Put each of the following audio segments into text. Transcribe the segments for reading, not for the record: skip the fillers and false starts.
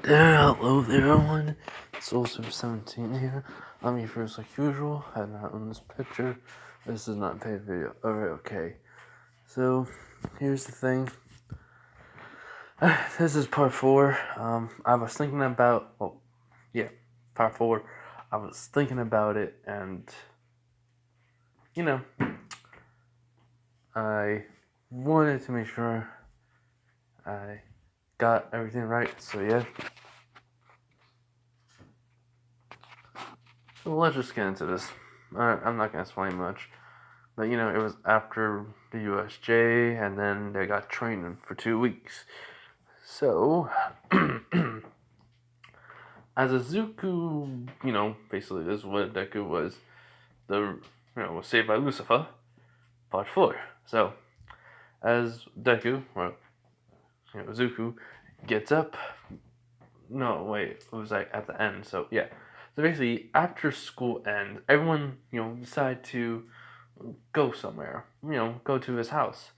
Hello there, everyone. It's Lucifer 17 here. I'm here first, like usual. I'm not on this picture. This is not a paid video. Alright, okay. So, here's the thing. This is part 4. I was thinking about. Part 4. I was thinking about it, and I wanted to make sure I got everything right. So yeah. So let's just get into this. I'm not gonna explain much, but it was after the USJ, and then they got training for 2 weeks. So, as a Zuku, basically this is what Deku was. Was saved by Lucifer, part 4. So, as Deku, Zuku gets up. No, wait, it was like at the end. So yeah. So basically, after school ends, everyone, decide to go somewhere. Go to his house.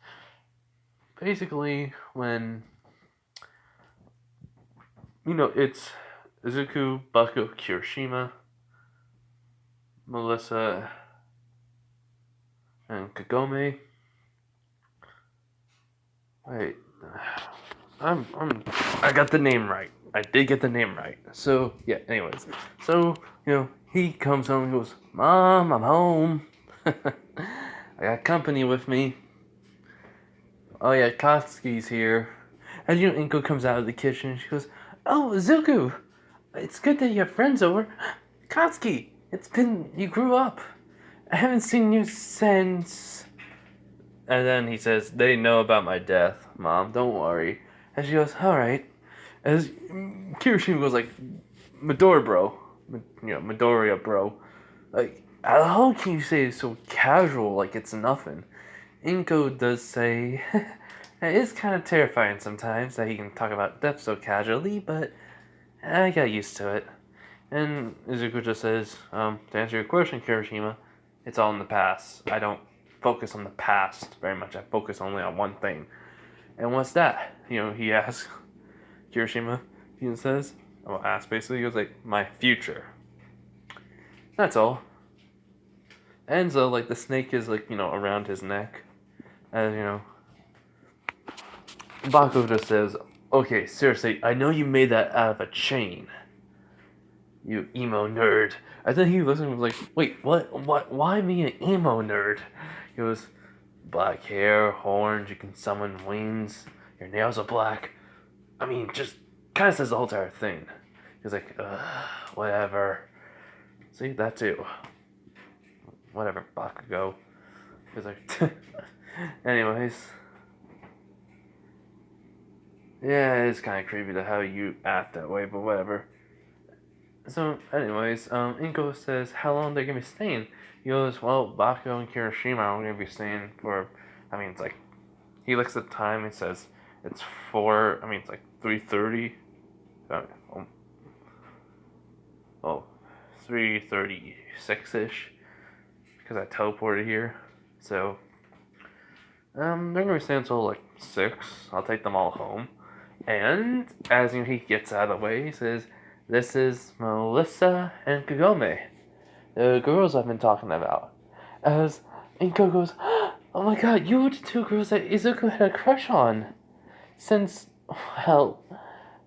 Basically, when, it's Izuku, Baku, Kirishima, Melissa, and Kagome. Wait, I got the name right. I did get the name right. So yeah. Anyways, so he comes home and goes, "Mom, I'm home. I got company with me. Oh yeah, Katsuki's here." And Inko comes out of the kitchen and she goes, "Oh, Zuku, it's good that you have friends over. Katsuki, you grew up. I haven't seen you since." And then he says, "They know about my death, Mom. Don't worry." And she goes, "All right." As Kirishima goes like, "Midori, bro. Midoriya, bro. Like, how can you say it so casual, like it's nothing?" Inko does say, it's kind of terrifying sometimes that he can talk about death so casually, but I got used to it. And Izuku just says, to answer your question, Kirishima, it's all in the past. I don't focus on the past very much. I focus only on one thing. And what's that? He asks Kirishima. He says, basically, he goes like, my future. That's all. And so, like, the snake is, like, around his neck. And, Baku just says, okay, seriously, I know you made that out of a chain. You emo nerd. And then he looks and was like, wait, what? Why me an emo nerd? He goes, black hair, horns, you can summon wings, your nails are black. I mean, just kind of says the whole entire thing. He's like, whatever. See, that too. Whatever, Bakugo. He's like, anyways. Yeah, it's kind of creepy to how you act that way, but whatever. So, anyways, Inko says how long they're gonna be staying. He goes, well, Bakugo and Kirishima are gonna be staying for, it's like, he looks at the time and says, it's 3:30. 3:36-ish, because I teleported here. So, they're gonna be staying until like 6. I'll take them all home. And as he gets out of the way, he says, this is Melissa and Kagome, the girls I've been talking about. As Inko goes, oh my god, you were the 2 girls that Izuku had a crush on since, well,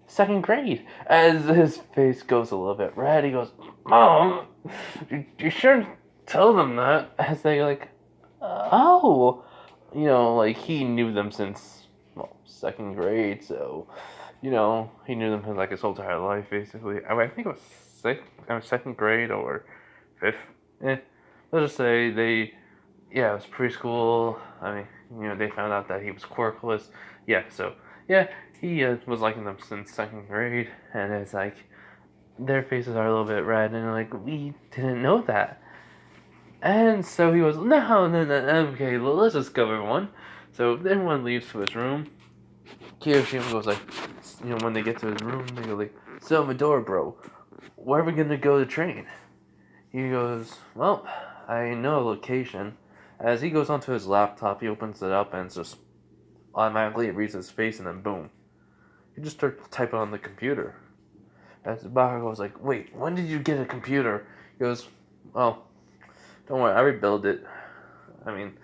2nd grade. As his face goes a little bit red, he goes, Mom, you shouldn't tell them that. As they like, oh, like he knew them since, 2nd grade, so, he knew them for like his whole entire life, basically. I think it was 2nd grade or 5th. Let's just say it was preschool. They found out that he was quirkless. Yeah, so, yeah, he was liking them since 2nd grade, and it's like, their faces are a little bit red, and like, we didn't know that. And so he goes, no, okay, let's just go, everyone. So everyone leaves to his room. Kirishima goes like, when they get to his room, they go like, so Midori, bro, where are we gonna go to train? He goes, well, I know a location. As he goes onto his laptop, he opens it up and it's just automatically it reads his face, and then boom. He just starts typing on the computer. As Bakugo was like, wait, when did you get a computer? He goes, oh, don't worry, I rebuilt it. I mean,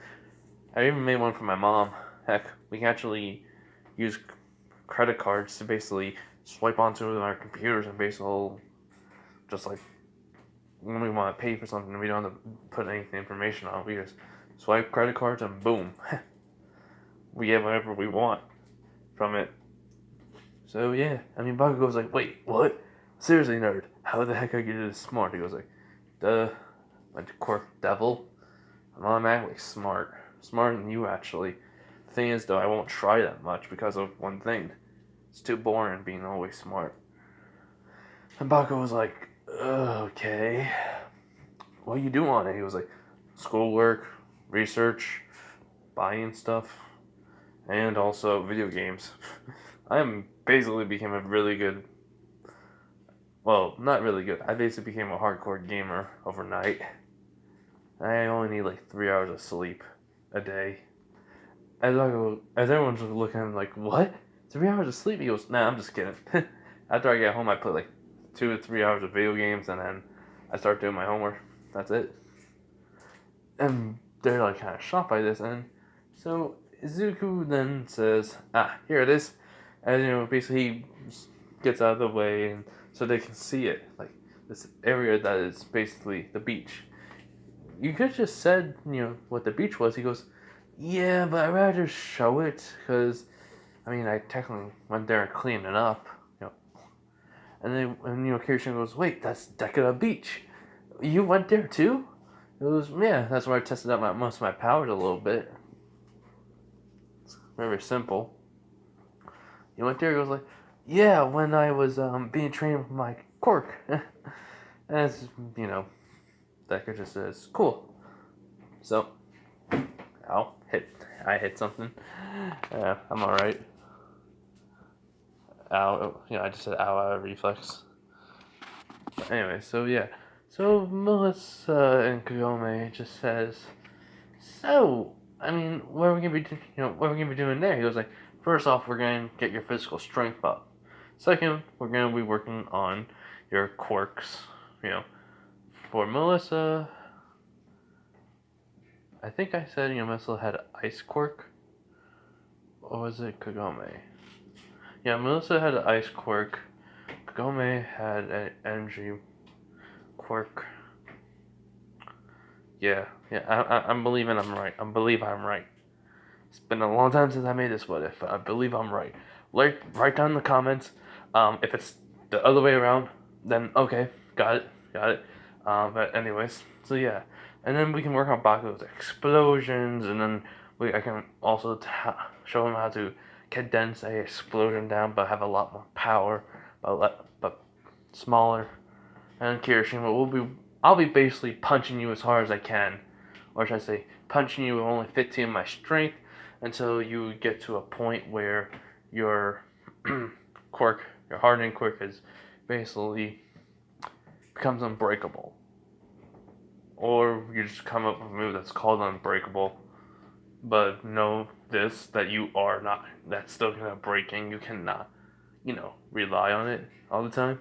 I even made one for my mom. Heck, we can actually use credit cards to basically swipe onto our computers and basically just like when we want to pay for something, we don't have to put any information on. We just swipe credit cards and boom, we get whatever we want from it. So yeah, I mean, Bakugo's like, wait, what? Seriously, nerd, how the heck I get this smart? He goes like, duh, my quirk devil. I'm automatically smart. Smarter than you, actually. The thing is, though, I won't try that much because of one thing. It's too boring being always smart. And Bakugo was like, okay. What you do on it? He was like, schoolwork, research, buying stuff, and also video games. I basically became a really good, well, not really good. I basically became a hardcore gamer overnight. I only need like 3 hours of sleep a day. As everyone's looking at him like, what? 3 hours of sleep? He goes, nah, I'm just kidding. After I get home, I put like 2 to 3 hours of video games, and then I start doing my homework. That's it. And they're like kind of shocked by this, and so Izuku then says, here it is. And basically he gets out of the way, and so they can see it, like this area that is basically the beach. You could have just said, what the beach was. He goes, yeah, but I'd rather show it, because, I mean, I technically went there and cleaned it up, And then, Kirishima goes, wait, that's Deku Beach. You went there too? It was, yeah, that's where I tested out most of my powers a little bit. It's very simple. You went there, he goes like, yeah, when I was being trained with my quirk. As, Deku just says, cool. So, I hit something. I'm alright. Ow, I just said ow out of reflex. But anyway, so yeah. So Melissa and Kagome just says, so, I mean, what are we gonna be, what are we gonna be doing there? He goes like, first off, we're gonna get your physical strength up. Second, we're gonna be working on your quirks. For Melissa, I think I said, Melissa had ice quirk. Or was it Kagome? Yeah, Melissa had an ice quirk. Kagome had an energy quirk. Yeah, I'm believing I'm right. I'm right. It's been a long time since I made this what if. I believe I'm right. Write down in the comments. If it's the other way around, then okay, got it. But anyways, so yeah, and then we can work on Bakugo's explosions, and then I can also show him how to condense a explosion down, but have a lot more power, but smaller. And Kirishima I'll be basically punching you as hard as I can, or should I say, punching you with only 15 of my strength until you get to a point where your quirk, your hardening quirk, is basically becomes unbreakable. Or you just come up with a move that's called unbreakable, but know this, that you are not, that's still gonna break, and you cannot, rely on it all the time.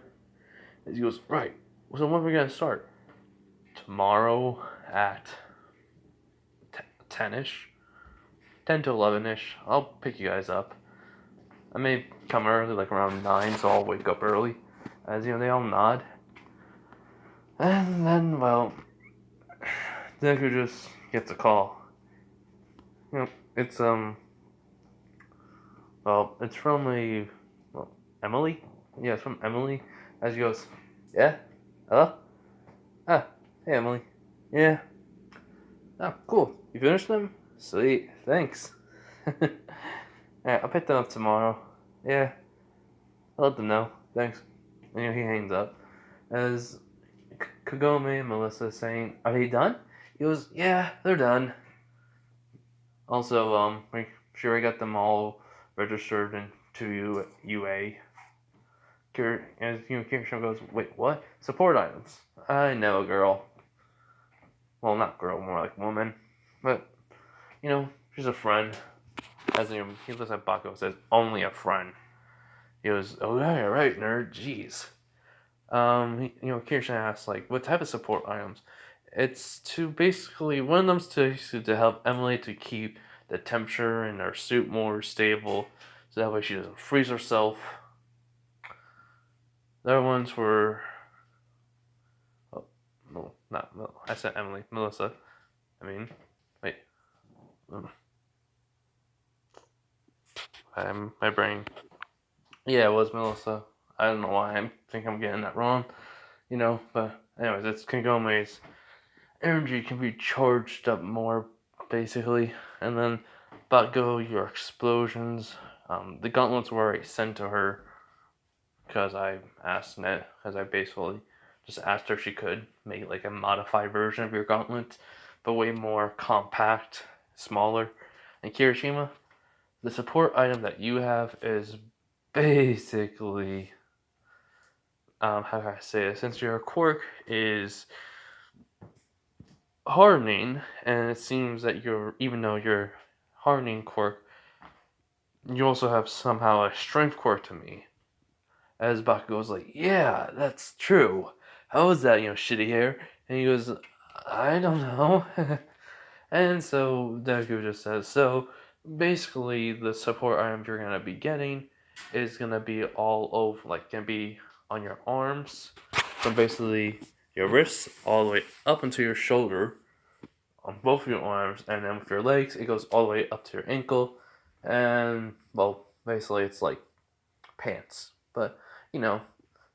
And he goes, right, so when are we gonna start? Tomorrow at 10-ish? 10 to 11-ish. I'll pick you guys up. I may come early, like around 9, so I'll wake up early. As they all nod. And then, well, Deku just gets a call. It's, it's from Emily? Yeah, it's from Emily. As she goes, yeah? Hello? Ah, hey Emily. Yeah. Oh, cool. You finished them? Sweet. Thanks. Alright, I'll pick them up tomorrow. Yeah. I'll let them know. Thanks. And he hangs up. As Kagome and Melissa saying, are they done? He goes, yeah, they're done. Also, make sure I got them all registered into UA. As Kirishima goes, wait, what? Support items. I know, girl. Well, not girl, more like woman. But, she's a friend. As he looks at Bakugo and says, only a friend. He goes, oh yeah, right, nerd, jeez. Kirsten asks, like, what type of support items? It's to basically, one of them's to help Emily to keep the temperature in her suit more stable, so that way she doesn't freeze herself. The other ones were, oh, no, not Mel. I said Emily, Melissa. I mean, wait, my brain. Yeah, it was Melissa. I don't know why I think I'm getting that wrong, but anyways, it's Kagome's energy can be charged up more, basically, and then Bakugo, your explosions. The gauntlets were already sent to her because I asked Net, because I basically just asked her if she could make like a modified version of your gauntlet, but way more compact, smaller. And Kirishima, the support item that you have is basically, how can I say it? Since your quirk is hardening, and it seems that even though you're hardening quirk, you also have somehow a strength quirk to me. As Bakugo's like, yeah, that's true. How is that, shitty hair? And he goes, I don't know. And so Deku just says, so basically the support items you're gonna be getting is gonna be all over, like gonna be on your arms, from basically your wrists all the way up into your shoulder, on both of your arms, and then with your legs it goes all the way up to your ankle, and well, basically it's like pants, but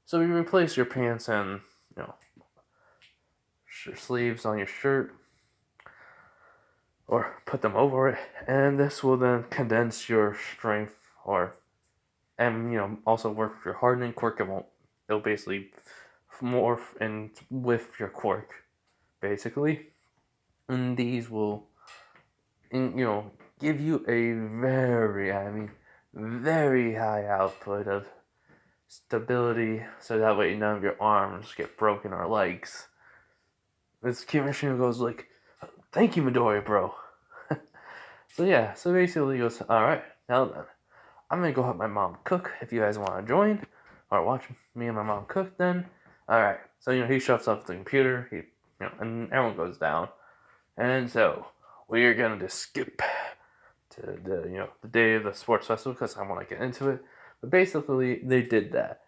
so you replace your pants and your sleeves on your shirt, or put them over it, and this will then condense your strength, and also work with your hardening quirk. It'll basically morph in with your quirk, basically, and these will, give you a very high output of stability, so that way none of your arms get broken or legs. This Kirishima goes like, thank you, Midoriya, bro. So basically he goes, alright, now then, I'm gonna go help my mom cook if you guys want to join, or watch me and my mom cook then. Alright, so he shuts off the computer, and everyone goes down. And so, we're gonna just skip to the day of the sports festival, because I want to get into it. But basically, they did that.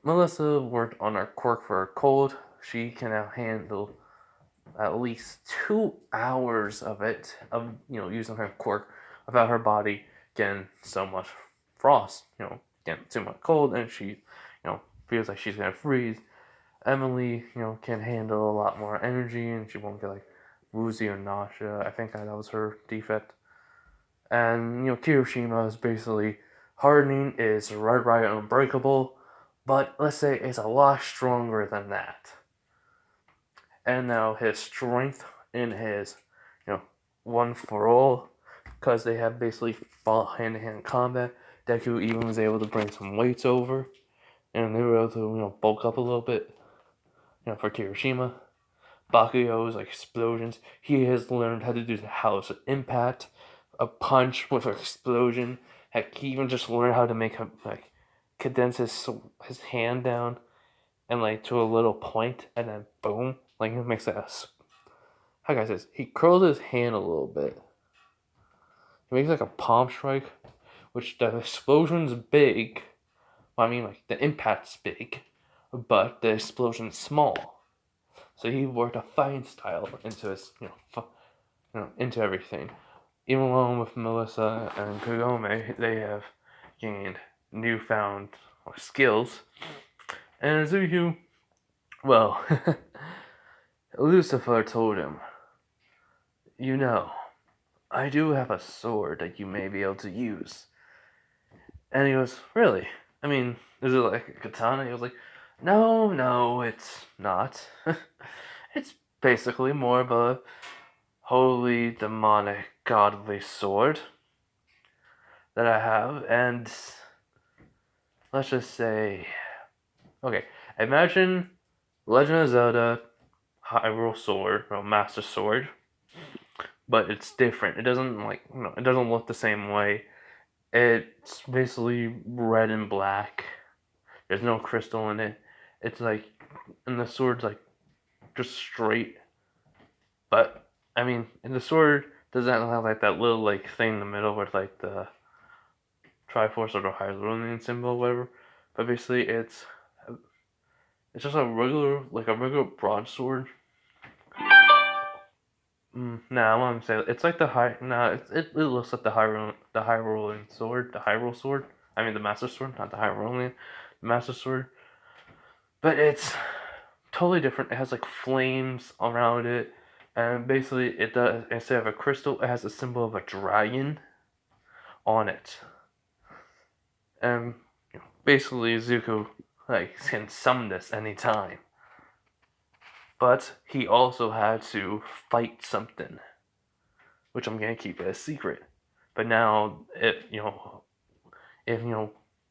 Melissa worked on her quirk for her cold. She can now handle at least 2 hours of it, of using her quirk, without her body getting so much frost, getting too much cold, and she, feels like she's gonna freeze. Emily, can handle a lot more energy, and she won't get like woozy or nausea. I think that was her defect. And Kirishima is basically hardening is right unbreakable, but let's say it's a lot stronger than that. And now his strength in his, one for all, because they have basically fought hand to hand combat. Deku even was able to bring some weights over, and they were able to bulk up a little bit, for Kirishima. Bakugo's explosions. He has learned how to do the house impact, a punch with an explosion. Heck, he even just learned how to make him condense his hand down and to a little point, and then boom, he makes that. How can I say this? He curls his hand a little bit. He makes a palm strike, which the explosion's big. Well, I mean, the impact's big, but the explosion's small. So he worked a fighting style into his, into everything. Even along with Melissa and Kagome, they have gained newfound skills. And Azuki, well, Lucifer told him, I do have a sword that you may be able to use. And he goes, really? I mean, is it like a katana? He was like, no, it's not. It's basically more of a holy, demonic, godly sword that I have, and let's just say, okay, imagine Legend of Zelda Hyrule Sword, or Master Sword, but it's different. It doesn't it doesn't look the same way. It's basically red and black. There's no crystal in it, it's like, and the sword's like just straight. But I mean, and the sword doesn't have like that little like thing in the middle with like the Triforce or the Hyrulean symbol, or whatever. But basically, it's just a regular broadsword. No, I want to say it's like the high. No, it looks like the Hyrulean sword, the Hyrule sword. I mean the Master Sword, not the Hyrulean, the Master Sword. But it's totally different. It has like flames around it, and basically it does, instead of a crystal, it has a symbol of a dragon on it. And basically Zuko like can summon this anytime. But he also had to fight something, which I'm gonna keep it a secret. But now it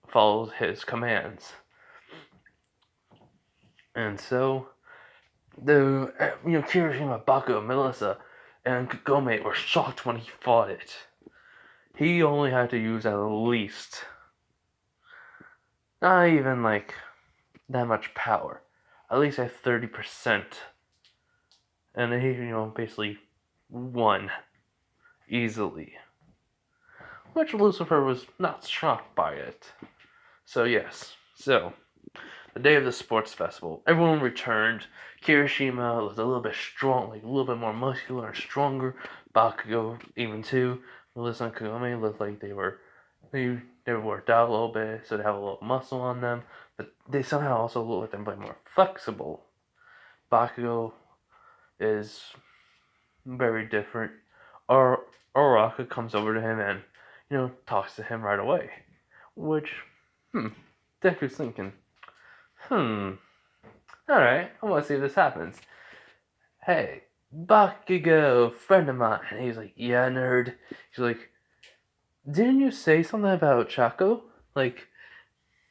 follows his commands. And so the Kirishima, Baku, Melissa, and Kagome were shocked when he fought it. He only had to use at least not even like that much power. At least at 30%. And he, basically won easily. Which Lucifer was not shocked by it. So yes. So the day of the sports festival, everyone returned. Kirishima was a little bit strong, like a little bit more muscular and stronger. Bakugo even too. Melissa and Kagome looked like they worked out a little bit, so they have a little muscle on them. But they somehow also look like they're a bit more flexible. Bakugo is very different. Oraka comes over to him and, talks to him right away. Which, Deku's thinking, alright, I want to see if this happens. Hey, Bakugo, friend of mine. And he's like, yeah, nerd. He's like, didn't you say something about Chaco? Like,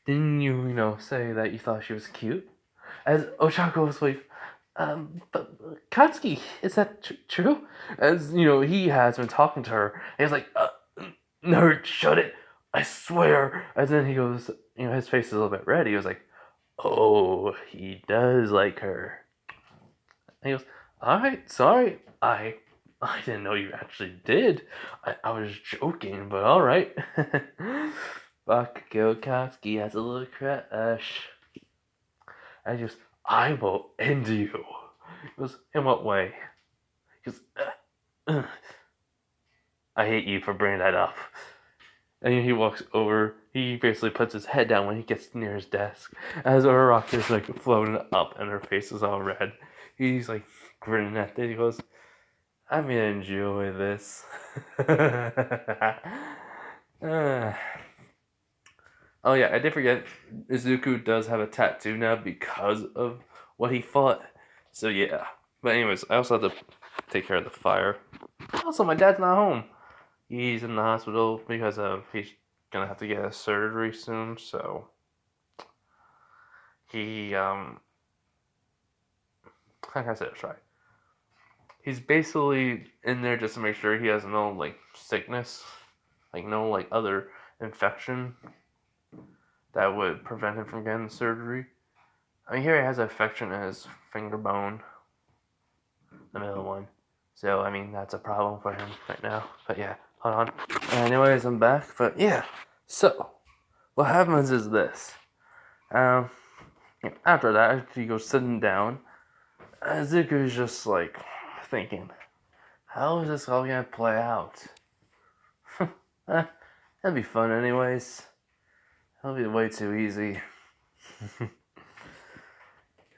didn't you, say that you thought she was cute? As Ochako was like, but Katsuki, is that true? As, he has been talking to her. And he's like, nerd, shut it. I swear. And then he goes, his face is a little bit red. He was like, oh, he does like her. And he goes, alright, sorry. I didn't know you actually did. I was joking, but alright. Bakugo Katsuki has a little crush. I will end you. He goes, in what way? He goes, I hate you for bringing that up. And he walks over. He basically puts his head down when he gets near his desk. As Uraraka is like floating up and her face is all red. He's like grinning at it. He goes, I'm gonna enjoy this. Oh yeah, I did forget. Izuku does have a tattoo now because of what he fought. So yeah. But anyways, I also have to take care of the fire. Also, my dad's not home. He's in the hospital because he's gonna have to get a surgery soon. So he how can I say this right? He's basically in there just to make sure he has no like sickness, like no like other infection that would prevent him from getting the surgery. I mean, here he has an infection in his finger bone, the middle one. So, I mean, that's a problem for him right now. But yeah, hold on. Anyways, I'm back. But yeah, so what happens is this. After that, he goes sitting down. Zuko's just like thinking, how is this all gonna play out? That'd be fun, anyways. That'll be way too easy.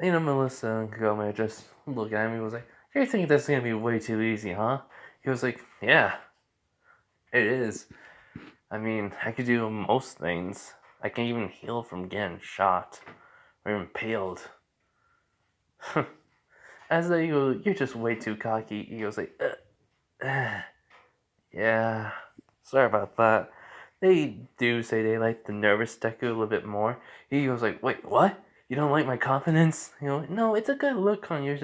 Melissa and Kagome just look at me and was like, you think that's gonna be way too easy, huh? He was like, yeah, it is. I mean, I could do most things. I can even heal from getting shot or impaled. As they go, you're just way too cocky. He goes like, yeah, sorry about that. They do say they like the nervous Deku a little bit more. He goes like, wait, what? You don't like my confidence? No, it's a good look on you.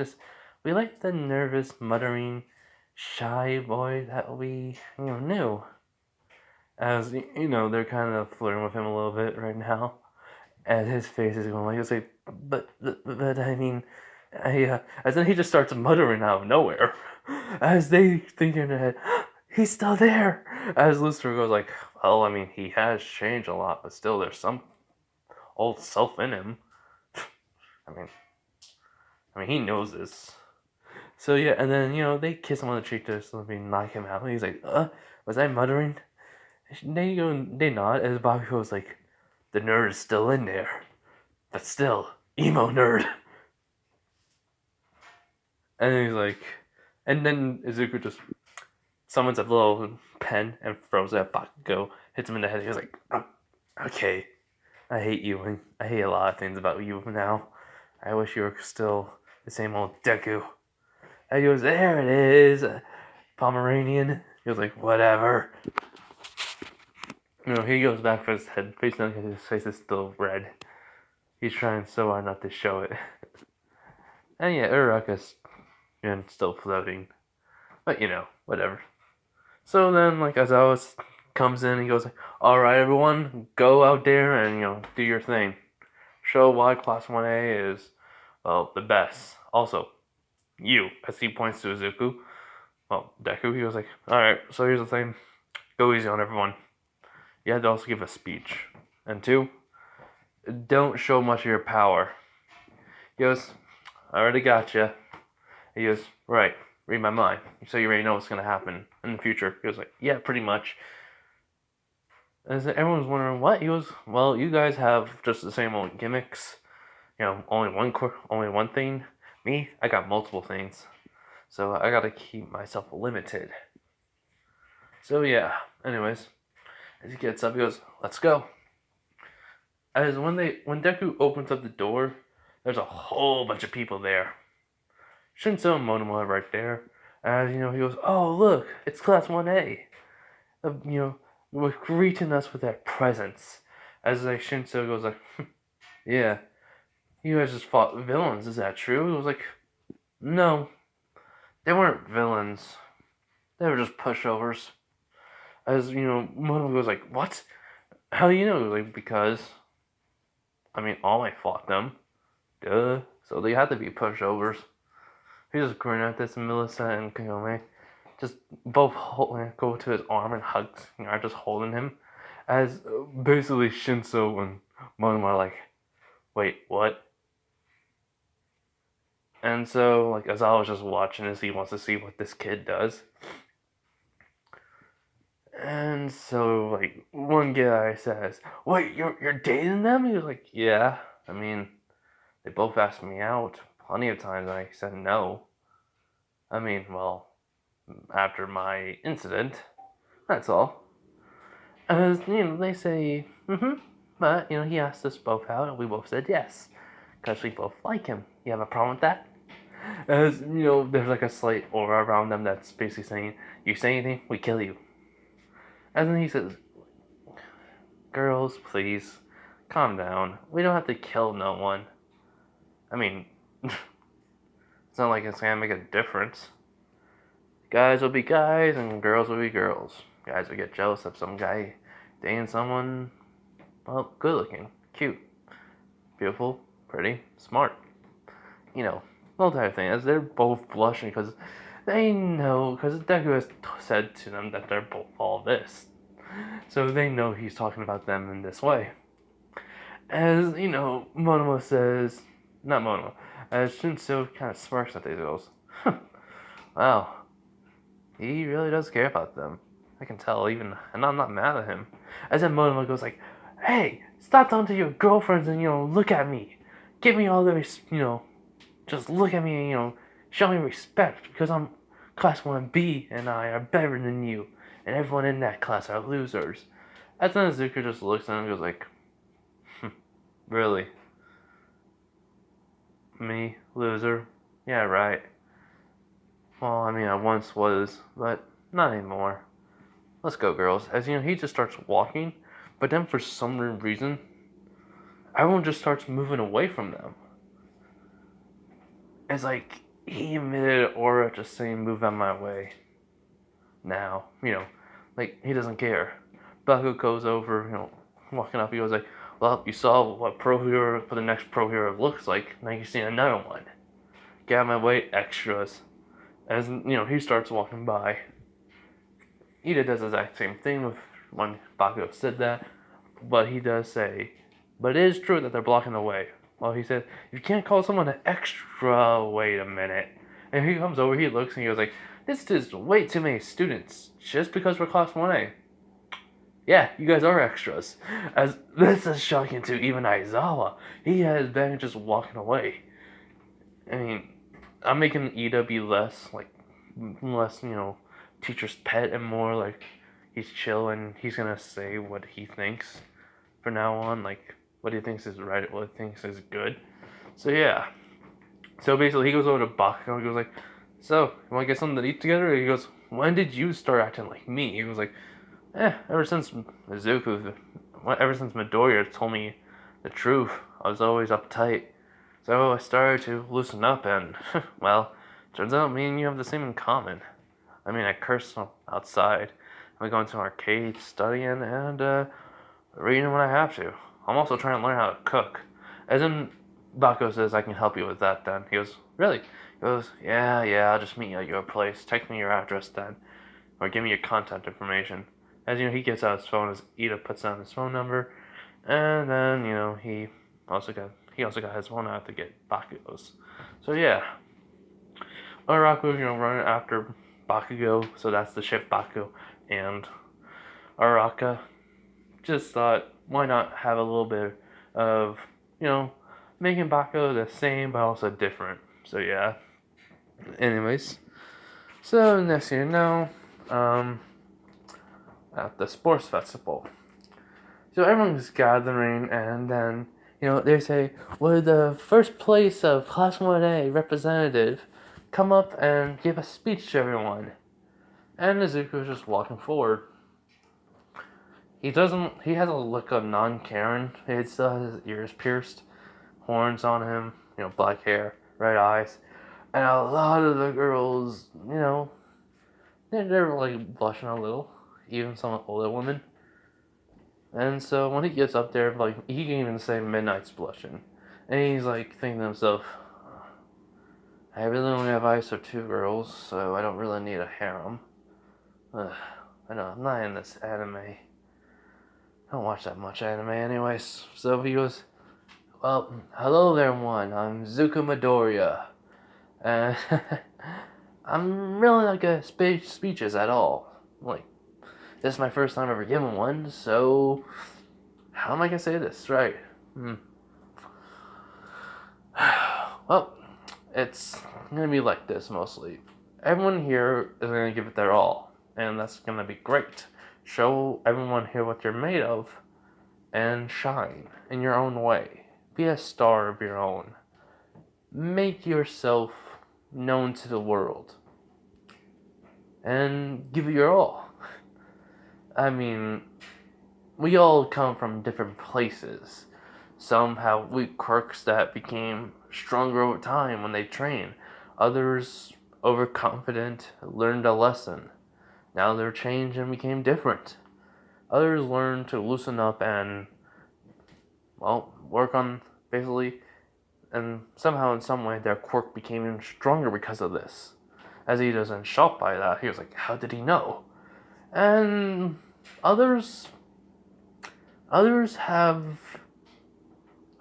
We like the nervous, muttering, shy boy that we, knew. As, they're kind of flirting with him a little bit right now. And his face is going like, he was like, but I mean, as then he just starts muttering out of nowhere, as they think in their head, he's still there. As Lucifer goes like, well, I mean, he has changed a lot, but still, there's some old self in him. I mean, he knows this. So yeah, and then they kiss him on the cheek to knock him out. And he's like, was I muttering? They nod as Bobby goes like, the nerd is still in there, but still, emo nerd. And he's like, and then Izuku just summons a little pen and throws it at Bakugo, hits him in the head. He was like, oh, okay, I hate you, and I hate a lot of things about you now. I wish you were still the same old Deku. And he goes, there it is, Pomeranian. He was like, whatever. He goes back for his head, face down, because his face is still red. He's trying so hard not to show it. And yeah, Uraraka's still floating. But whatever. So then, Aizawa comes in, he goes, alright everyone, go out there and, do your thing. Show why Class 1A is, well, the best. Also, you, as he points to Izuku, well, Deku, he was like, alright, so here's the thing. Go easy on everyone. You have to also give a speech. And 2, don't show much of your power. He goes, I already got you. He goes, right, read my mind. So you already know what's going to happen in the future. He was like, yeah, pretty much. And everyone's wondering, what? He goes, well, you guys have just the same old gimmicks. Only one thing. Me, I got multiple things. So I got to keep myself limited. So yeah, anyways. As he gets up, he goes, let's go. As when Deku opens up the door, there's a whole bunch of people there. Shinso and Monoma are right there. As he goes, oh look, it's Class 1A. Greeting us with their presence. As Shinso goes like, yeah, you guys just fought villains, is that true? It was like, no, they weren't villains. They were just pushovers. As, Monoma goes like, what? How do you know? Like, because, All Might fought them. Duh. So they had to be pushovers. He just grinning at this, and Melissa and Kagome just both go to his arm and hug, are just holding him. As basically Shinso and Monoma are like, wait, what? And so, Aizawa's just watching as he wants to see what this kid does. And so, one guy says, wait, you're dating them? He was like, yeah. They both asked me out plenty of times, and I said no. Well, after my incident, that's all. As, they say, but, he asked us both out, and we both said yes. Because we both like him. You have a problem with that? As, there's a slight aura around them that's basically saying, you say anything, we kill you. And then he says, girls, please, calm down. We don't have to kill no one. It's not like it's gonna make a difference. Guys will be guys, and girls will be girls. Guys will get jealous of some guy dating someone, well, good looking, cute, beautiful, pretty, smart. The entire thing. As they're both blushing because they know, because Deku has said to them that they're both all this. So they know he's talking about them in this way. As, Monoma says, not Monoma, as Shinso kind of smirks at these girls. Wow, he really does care about them. I can tell even, and I'm not mad at him. As then Monoma goes like, hey, stop talking to your girlfriends and, look at me. Give me all the, just look at me and, show me respect because I'm Class 1B and I are better than you. And everyone in that class are losers. As then Izuku just looks at him and goes like, really? Me? Loser? Yeah, right. Well, I once was, but not anymore. Let's go, girls. As he just starts walking, but then for some reason, everyone just starts moving away from them. It's like he emitted an aura just saying, move out my way. Now, he doesn't care. Baku goes over, walking up, he goes like, well, you saw what the next pro hero looks like. Now you see another one. Get out of my way, extras. As he starts walking by. Ida does the exact same thing with when Bakugo said that, but he does say, but it is true that they're blocking the way. Well, he said, you can't call someone an extra, wait a minute. And he comes over, he looks, and he goes like, this is way too many students, just because we're class 1A. Yeah, you guys are extras. As this is shocking to even Aizawa. He has been just walking away. I mean, I'm making Ida be less, teacher's pet and more like he's chill and he's gonna say what he thinks from now on, like what he thinks is right, what he thinks is good. So yeah. So basically he goes over to Bakugo and he goes like, so, you wanna get something to eat together? He goes, when did you start acting like me? He was like, ever since Midoriya told me the truth, I was always uptight. So I started to loosen up and, well, turns out me and you have the same in common. I mean, I curse outside. I go into arcades, studying, and reading when I have to. I'm also trying to learn how to cook. As in, Bakugo says, I can help you with that then. He goes, really? He goes, yeah, I'll just meet you at your place. Text me your address then. Or give me your contact information. As he gets out his phone, as Ida puts down his phone number. And then, he also got his phone out to get Bakugo's. So yeah. Araku, running after Bakugo, so that's the ship Bakugo and Araka. Just thought, why not have a little bit of, making Bakugo the same but also different. So yeah. Anyways, so next thing you know, at the sports festival. So everyone's gathering, and then, they say, would the first place of Class 1A representative come up and give a speech to everyone? And Nezuko is just walking forward. He has a look of non-Karen. He still has his ears pierced, horns on him, black hair, red eyes. And a lot of the girls, they're like blushing a little, even some older women. And so when he gets up there, like, he can even say Midnight's blushing. And he's like thinking to himself, I really only have eyes for 2 girls, so I don't really need a harem. I know, I'm not in this anime. I don't watch that much anime anyways. So he goes, well, hello there everyone, I'm Zuko Midoriya. And I'm really not good at speeches at all. Like, this is my first time ever giving one, so how am I gonna say this right? Well, it's gonna be like this mostly. Everyone here is gonna give it their all, and that's gonna be great. Show everyone here what you're made of, and shine in your own way. Be a star of your own. Make yourself known to the world, and give it your all. I mean, we all come from different places. Some have weak quirks that became stronger over time when they train. Others, overconfident, learned a lesson. Now they're changed and became different. Others learned to loosen up and, well, work on, basically, and somehow in some way their quirk became even stronger because of this. As he doesn't shocked by that, he was like, how did he know? And others have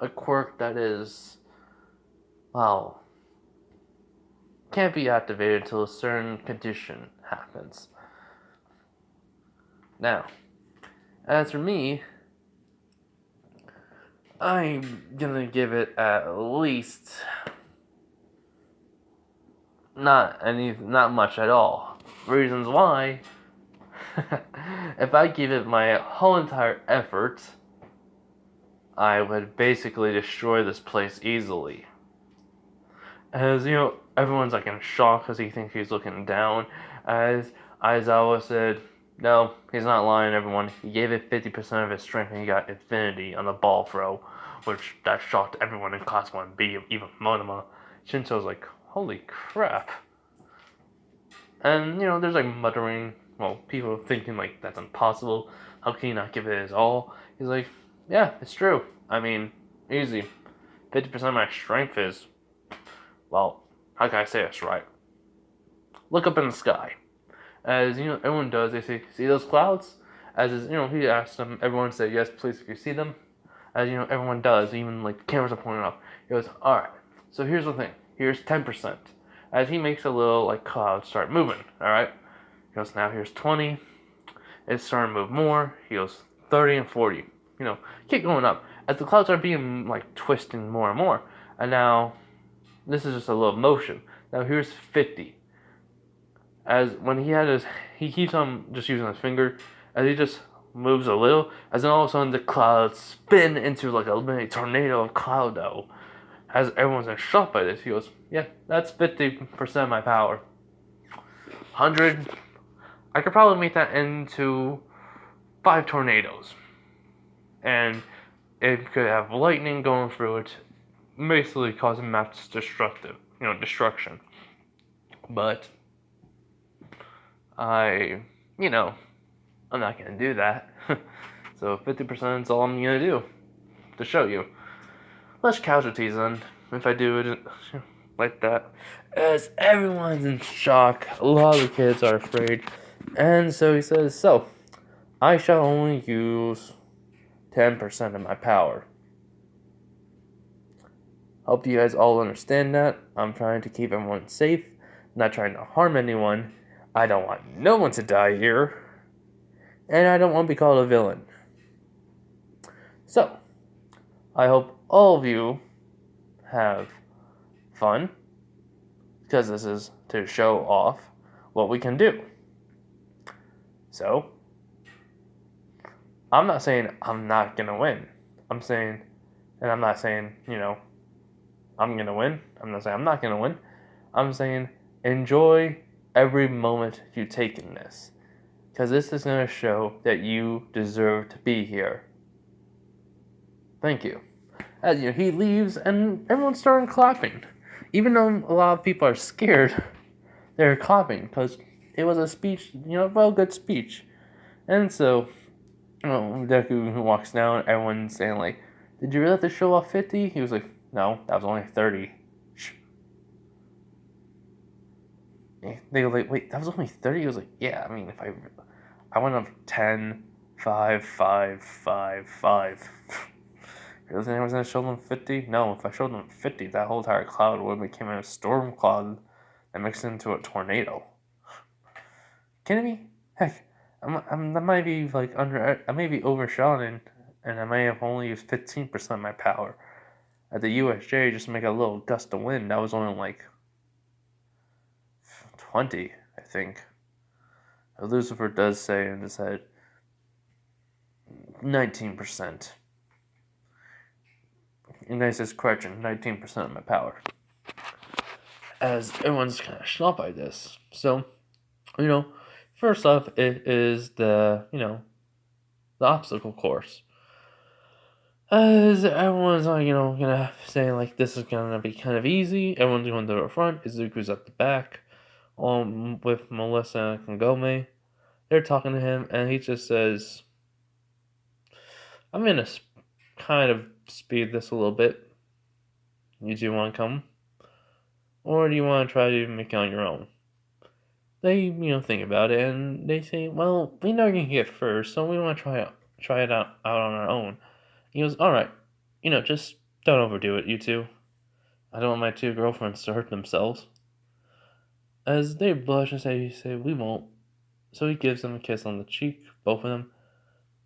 a quirk that is, well, can't be activated until a certain condition happens. Now, as for me, I'm gonna give it at least not much at all. Reasons why. If I give it my whole entire effort, I would basically destroy this place easily. As everyone's like in shock because he thinks he's looking down. As Aizawa said, no, he's not lying, everyone. He gave it 50% of his strength and he got infinity on the ball throw, which that shocked everyone in Class 1B, even Monoma. Shinso's like, holy crap. And, there's like muttering, well, people thinking like that's impossible. How can he not give it his all? He's like, Yeah, it's true. I mean, easy. 50% of my strength is, well, how can I say this right? Look up in the sky. As you know, everyone does. They say, "See those clouds?" As is, he asked them. Everyone said, "Yes, please, if you see them." As you know, everyone does. Even like the cameras are pointing up. He goes, "All right. So here's the thing. Here's 10%." As he makes a little like cloud start moving. All right. He goes, "Now here's 20. It's starting to move more." He goes, 30 and 40. Keep going up as the clouds are being like twisting more and more. And now this is just a little motion. Now here's 50. As when he keeps on just using his finger, as he just moves a little, as then all of a sudden the clouds spin into like a mini tornado of cloud dough. As everyone's in shock by this, he goes, "Yeah, that's 50% of my power. 100, I could probably make that into 5 tornadoes, and it could have lightning going through it, basically causing mass destruction. But I'm not gonna do that. So 50% is all I'm gonna do to show you. Less casualties then if I do it like that. As everyone's in shock, a lot of the kids are afraid. And so he says, "So, I shall only use 10% of my power." Hope you guys all understand that. I'm trying to keep everyone safe, not trying to harm anyone. I don't want no one to die here. And I don't want to be called a villain. So, I hope all of you have fun, because this is to show off what we can do. So, I'm not saying I'm not gonna win. I'm not saying, I'm gonna win. I'm not saying I'm not gonna win. I'm saying enjoy every moment you take in this, because this is gonna show that you deserve to be here. Thank you. As he leaves, and everyone's starting clapping. Even though a lot of people are scared, they're clapping because it was a speech, a well good speech. And so, Deku walks down, everyone's saying like, "Did you really have to show off 50?" He was like, "No, that was only 30. Shh." They were like, "Wait, that was only 30?" He was like, "Yeah, I mean, if I went up 10, 5, 5, 5, 5. Really think I was going to show them 50? No, if I showed them 50, that whole entire cloud would have become a storm cloud and mixed into a tornado. Kidding me? Heck, I might be like I may be overshooting, and I may have only used 15% of my power. At the USJ, just to make a little gust of wind, that was only like 20, I think. Lucifer does say in his head 19%. And I says correction, 19% of my power. As everyone's kind of shocked by this. So, first off, it is the obstacle course. As everyone's gonna say like this is gonna be kind of easy. Everyone's going to the front. Izuku's at the back, with Melissa and Kagome. They're talking to him, and he just says, "I'm gonna kind of speed this a little bit. You do want to come, or do you want to try to make it on your own?" They think about it, and they say, "Well, we know you can get first, so we want to try it out on our own." He goes, "All right, just don't overdo it, you two. I don't want my 2 girlfriends to hurt themselves." As they blush and say, "We won't." So he gives them a kiss on the cheek, both of them,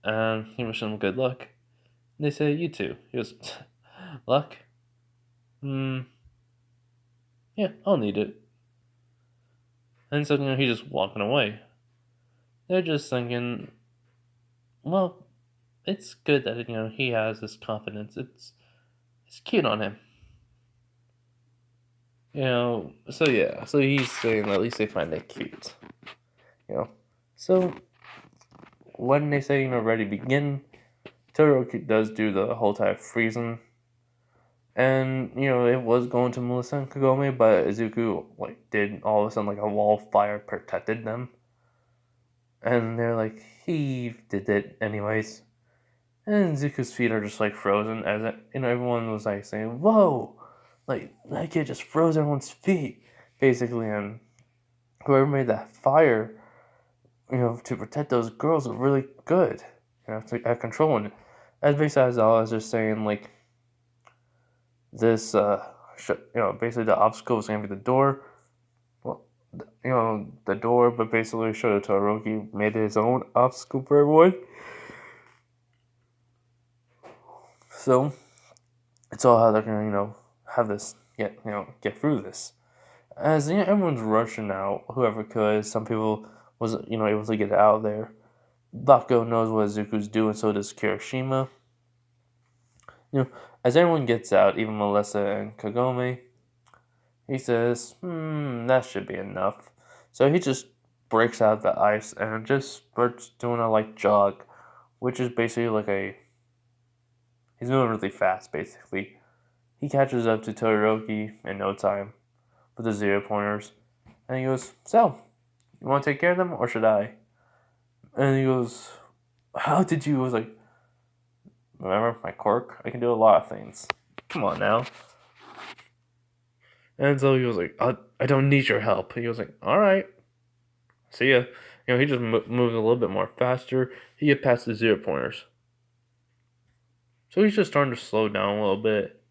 and he wishes them good luck. They say, "You too." He goes, "Luck? Yeah, I'll need it." And so, he's just walking away. They're just thinking, well, it's good that, he has this confidence. It's cute on him. So yeah, so he's saying at least they find it cute. So when they say, ready to begin, Todoroki does do the whole time freezing. And, it was going to Melissa and Kagome, but Izuku, did all of a sudden, a wall of fire protected them. And they're like, he did it anyways. and Zuko's feet are just like frozen. As everyone was like saying, "Whoa!" Like that kid just froze everyone's feet, basically. And whoever made that fire, to protect those girls was really good. At controlling it. As basically as I was just saying, like this, basically the obstacle was gonna be the door. Well, the door, but basically showed it to Todoroki made his own obstacle for everyone. So it's all how they're gonna, have this get through this. As everyone's rushing out, whoever could. Some people wasn't able to get out of there. Bakugo knows what Zuko's doing, so does Kirishima. As everyone gets out, even Melissa and Kagome, he says, that should be enough. So he just breaks out of the ice and just starts doing a light jog, which is basically he's moving really fast, basically. He catches up to Todoroki in no time with the 0-pointers, and he goes, "So, you want to take care of them, or should I?" And he goes, "How did you?" I was like, "Remember my quirk? I can do a lot of things. Come on now." And so he was like, "I don't need your help." He was like, "All right, see ya." He just moves a little bit more faster. He gets past the 0-pointers. So he's just starting to slow down a little bit.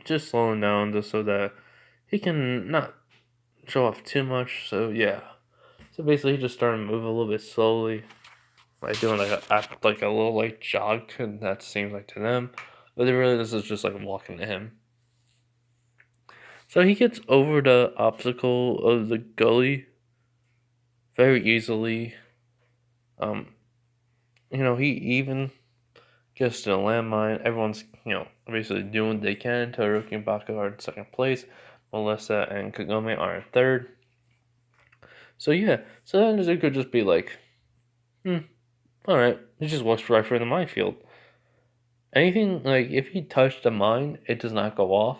Just slowing down just so that he can not show off too much. So yeah. So basically he just started to move a little bit slowly. Like doing like a little like jog, and that seems like to them. But really this is just like walking to him. So he gets over the obstacle of the gully very easily. He even gets to the landmine. Everyone's, basically doing what they can. Todoroki and Bakugo are in second place. Melissa and Kagome are in third. So yeah, so then Zuko could just be like, alright. He just walks right through the minefield. Anything, like, if he touched the mine, it does not go off.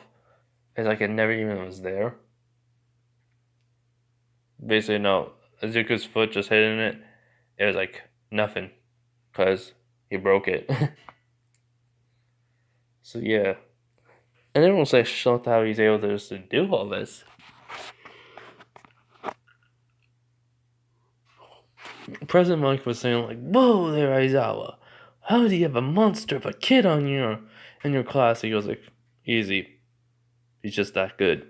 It's like it never even was there. Basically, no. Zuko's foot just hitting it. It was like nothing. Because he broke it. So yeah. And everyone's like shocked how he's able to just do all this. President Mike was saying like, "Whoa there, Aizawa. How do you have a monster of a kid in your class?" He goes like, "Easy. He's just that good."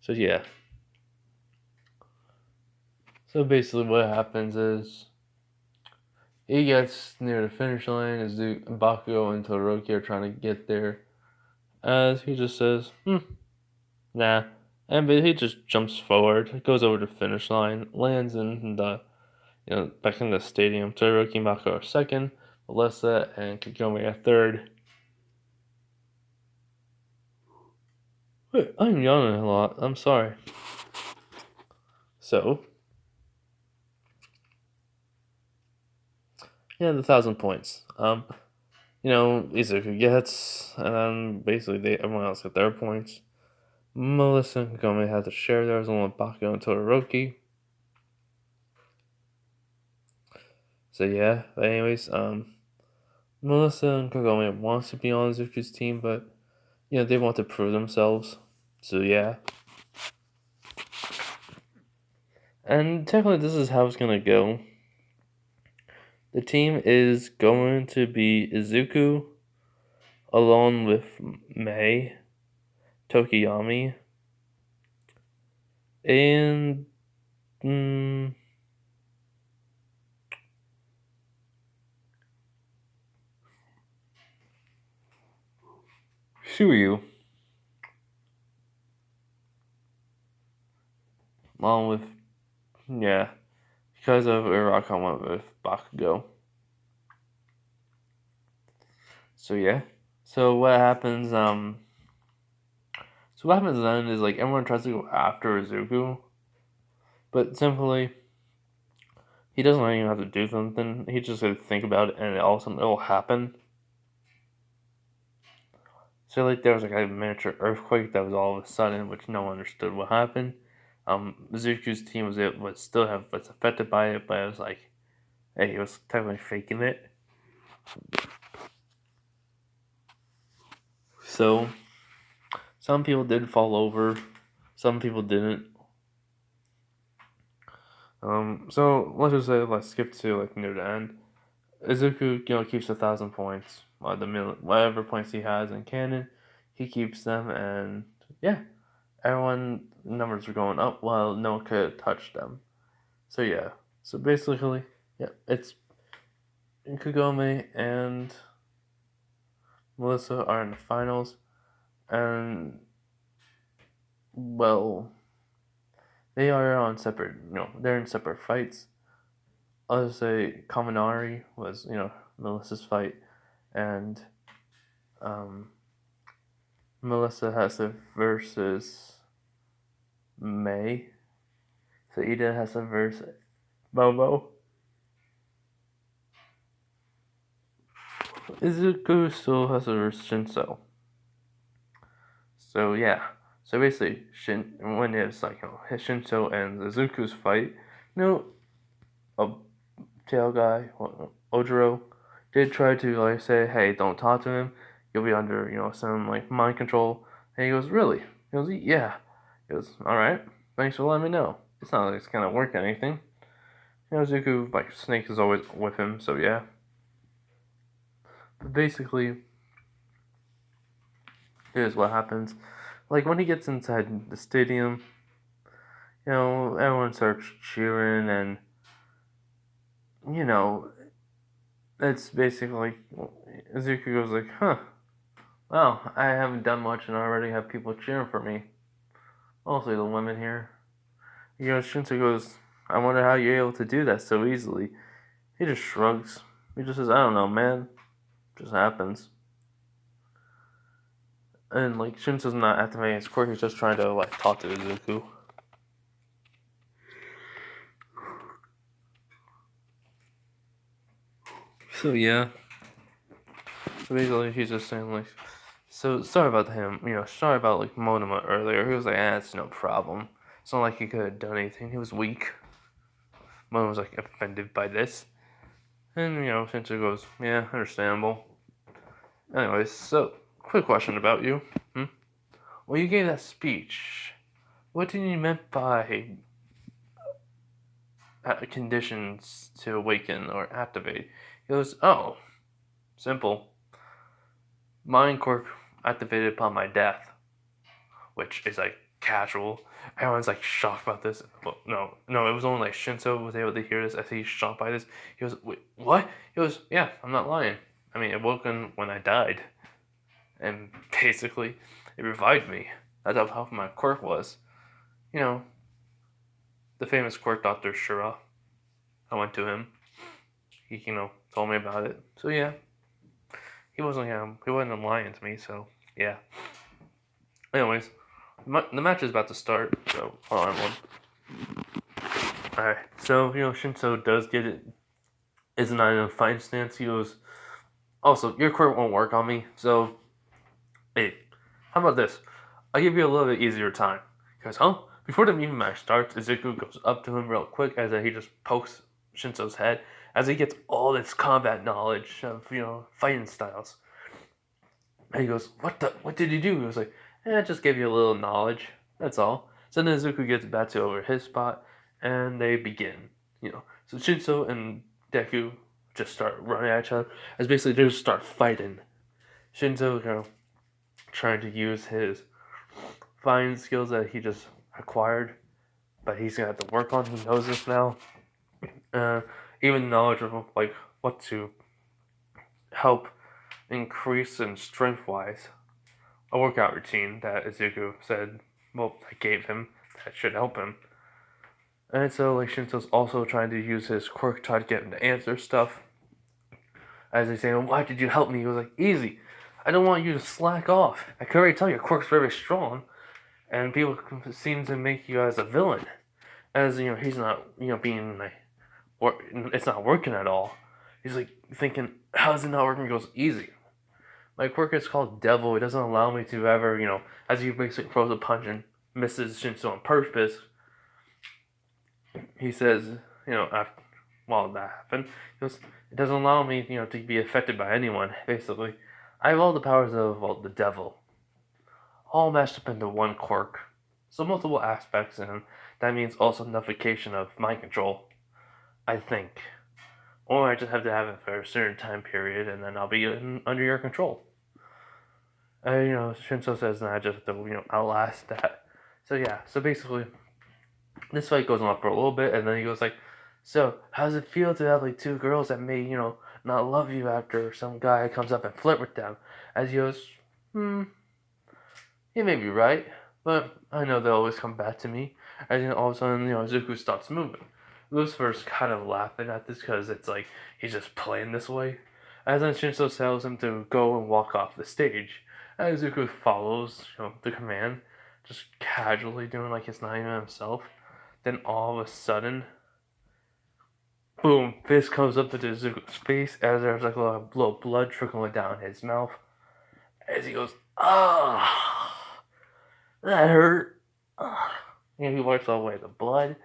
So yeah. So basically what happens is he gets near the finish line as Bakugo and Todoroki are trying to get there. As he just says, nah. But he just jumps forward, goes over the finish line, lands in the back in the stadium. Todoroki and Bakugo are second, Melissa and Kagome are third. Wait, I'm yawning a lot. I'm sorry. So, yeah, the 1,000 points. Izuku gets, and then basically everyone else get their points. Melissa and Kagome have to share theirs along with Bakugo and Todoroki. So yeah, but anyways, Melissa and Kagome wants to be on Izuku's team, but they want to prove themselves. So yeah. And technically this is how it's gonna go. The team is going to be Izuku along with Mei, Tokiyami, and Shiryu, along with because of Iraq, I went with Bakugo. So yeah. So what happens? So what happens then is like everyone tries to go after Izuku, but simply he doesn't even have to do something. He just has to think about it, and all of a sudden it'll happen. So like there was like a miniature earthquake that was all of a sudden, which no one understood what happened. Zuku's team was still was affected by it, but it was like, hey, he was technically faking it. So some people did fall over, some people didn't. So let's skip to like near the end. Izuku, keeps 1,000 points. Whatever points he has in canon, he keeps them, and yeah, everyone numbers are going up while no one could touch them. So yeah, so basically, yeah, it's Kagome and Melissa are in the finals, and well, they are on separate. They're in separate fights. I'll just say Kaminari was Melissa's fight, and um, Melissa has it versus May. So Ida has a versus Momo. Izuku still has a versus Shinso. So yeah. So basically, when it's like Shinso and Izuku's fight, a tail guy, Ojiro, did try to like say, hey, don't talk to him. You'll be under some like mind control. And he goes, really? He goes, yeah. He goes, all right. Thanks for letting me know. It's not like it's gonna work or anything. Zuku, like, Snake is always with him, so yeah. But basically, here's what happens. Like, when he gets inside the stadium, everyone starts cheering, and, it's basically like, Zuku goes like, huh, wow, I haven't done much and I already have people cheering for me. Mostly the women here. Shinsu goes, I wonder how you're able to do that so easily. He just shrugs. He just says, I don't know, man. It just happens. And like Shinsu's not activating his quirk, he's just trying to like talk to Izuku. So yeah. So basically he's just saying like, so sorry about him, sorry about like Monoma earlier. He was like, it's no problem. It's not like he could have done anything. He was weak. Monoma was like offended by this. And Shinsu goes, yeah, understandable. Anyways, so quick question about you. Well, you gave that speech. What did you meant by conditions to awaken or activate? He goes, oh, simple. Mind quirk activated upon my death, which is like casual. Everyone's like shocked about this. Well, no, it was only like Shinso was able to hear this as he's shocked by this. He goes, wait, what? He goes, yeah, I'm not lying. I mean, it woken when I died, and basically, it revived me. That's how powerful my quirk was. The famous quirk Dr. Shura. I went to him. He, told me about it. So yeah, he wasn't lying to me. So yeah. Anyways, the match is about to start. So hold on one. All right. So Shinso does get it. Is not in a fighting stance. He goes. Also, your quirk won't work on me. So, hey, how about this? I'll give you a little bit easier time. Because, before the even match starts, Izuku goes up to him real quick as he just pokes Shinso's head as he gets all this combat knowledge of, fighting styles. And he goes, what did you do? He was like, just give you a little knowledge. That's all. So then Izuku gets Batsu over his spot and they begin. So Shinso and Deku just start running at each other as basically they just start fighting. Shinso, trying to use his fighting skills that he just acquired, but he's gonna have to work on. He knows this now. Even knowledge of like what to help increase in strength wise. A workout routine that Izuku said, I gave him that should help him. And so like Shinso's also trying to use his quirk to try to get him to answer stuff. As he's saying, why did you help me? He was like, easy. I don't want you to slack off. I can already tell your quirk's very strong. And people seem to make you as a villain. As, he's not, being like, it's not working at all. He's like thinking, how's it not working? He goes, easy. My quirk is called Devil. It doesn't allow me to ever, as he basically throws a punch and misses Shinso on purpose. he says, after, while that happened, he goes, it doesn't allow me, to be affected by anyone, basically. I have all the powers of, well, the devil, all mashed up into one quirk. So multiple aspects, and that means also nullification of mind control, I think. Or I just have to have it for a certain time period, and then I'll be under your control. Shinso says, and I just have to, outlast that. So yeah, so basically, this fight goes on for a little bit, and then he goes like, so how does it feel to have like two girls that may, not love you after some guy comes up and flirt with them? As he goes, you may be right, but I know they'll always come back to me. And then all of a sudden, Zuko stops moving. Lucifer's kind of laughing at this because it's like he's just playing this way. As then Shinso tells him to go and walk off the stage. And Zuko follows, the command, just casually doing like it's not even himself. Then all of a sudden, boom, fist comes up into Zuko's face as there's like a little blood trickling down his mouth. As he goes, ah, that hurt. He wipes away the blood.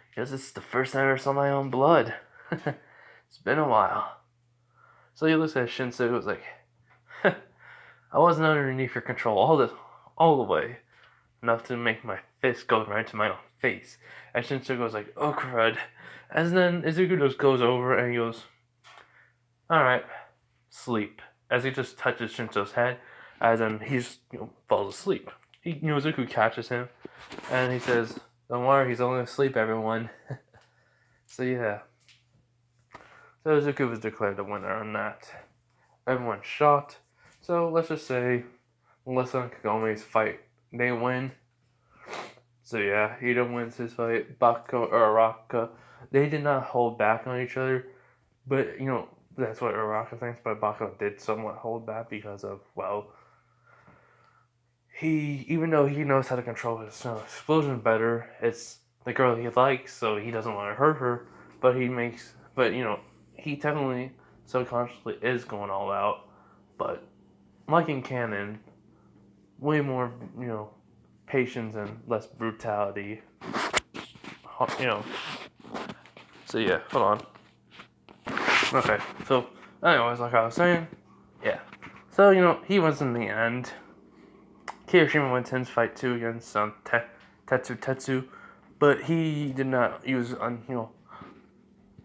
Because it's the first time I ever saw my own blood. It's been a while. So he looks at Shinsu and was like, I wasn't underneath your control all the way. Enough to make my fist go right to my own face. And Shinsu goes like, oh crud. And then Izuku just goes over and he goes, alright, sleep. As he just touches Shinsu's head, as then he just, falls asleep. Izuku catches him and he says, don't worry, he's only asleep, everyone. So yeah. So Izuku was declared the winner on that. Everyone shot. So let's just say Melissa and Kagome's fight, they win. So yeah, Ida wins his fight. Baka or Araka, they did not hold back on each other. But, that's what Araka thinks, but Baka did somewhat hold back because of, well, even though he knows how to control his explosion better, it's the girl he likes, so he doesn't want to hurt her. But he technically subconsciously is going all out. But like in canon, way more patience and less brutality. So yeah, hold on. Okay, so anyways, like I was saying, yeah. So he wins in the end. Kirishima wins his fight too against Tetsu, but he did not use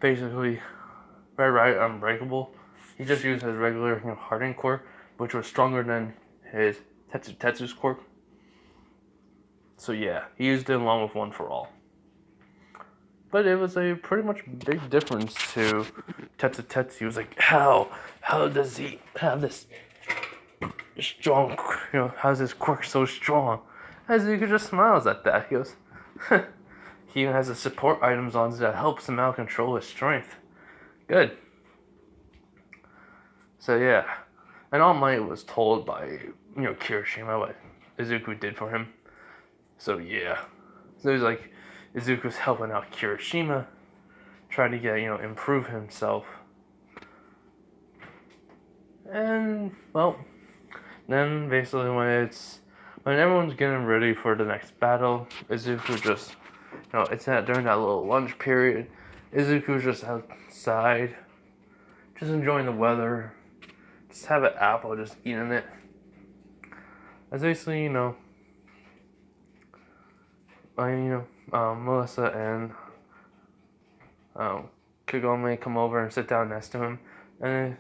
basically right unbreakable. He just used his regular hardened quirk, which was stronger than his Tetsu's quirk. So yeah, he used it along with One for All. But it was a pretty much big difference to Tetsu. He was like, how does he have this strong, how's his quirk so strong? As you could just smiles at that. He goes, he even has the support items on that helps him out control his strength. Good. So yeah, and All Might was told by Kirishima what Izuku did for him. So yeah, so he's like Izuku's helping out Kirishima, trying to get improve himself. And well, then basically when everyone's getting ready for the next battle, Izuku just it's during that little lunch period. Izuku's just outside, just enjoying the weather. Just have an apple, just eating it. As basically, Melissa and Kagome come over and sit down next to him, and